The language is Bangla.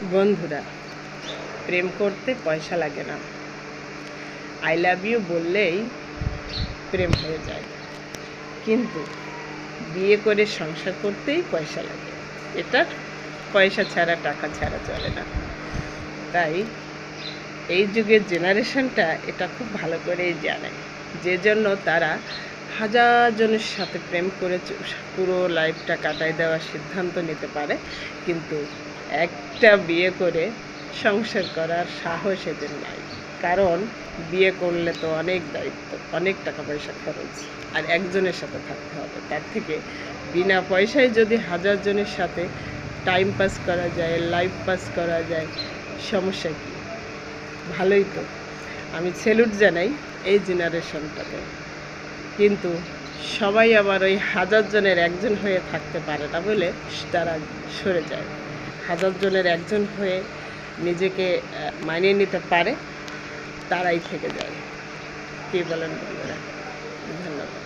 বন্ধুরা, প্রেম করতে পয়সা লাগে না। আই লাভ ইউ বললেই প্রেম হয়ে যায়, কিন্তু বিয়ে করে সংসার করতেই পয়সা লাগে। এটা পয়সা ছাড়া, টাকা ছাড়া চলে না। তাই এই যুগের জেনারেশনটা এটা খুব ভালো করেই জানে, যে জন্য তারা হাজার জনের সাথে প্রেম করে পুরো লাইফটা কাটায় দেওয়ার সিদ্ধান্ত নিতে পারে, কিন্তু একটা বিয়ে করে সংসার করার সাহস এদের নাই। কারণ বিয়ে করলে তো অনেক দায়িত্ব, অনেক টাকা পয়সা খরচ, আর একজনের সাথে থাকতে হবে। তার থেকে বিনা পয়সায় যদি হাজার জনের সাথে টাইম পাস করা যায়, লাইফ পাস করা যায়, সমস্যা কী? ভালোই তো। আমি স্যালুট জানাই এই জেনারেশনটাকে। কিন্তু সবাই আবার ওই হাজার জনের একজন হয়ে থাকতে পারে না বলে তারা সরে যায়। হাজার জনের একজন হয়ে নিজেকে মানিয়ে নিতে পারে, তারাই থেকে যায়। কী বলেন বন্ধুরা? ধন্যবাদ।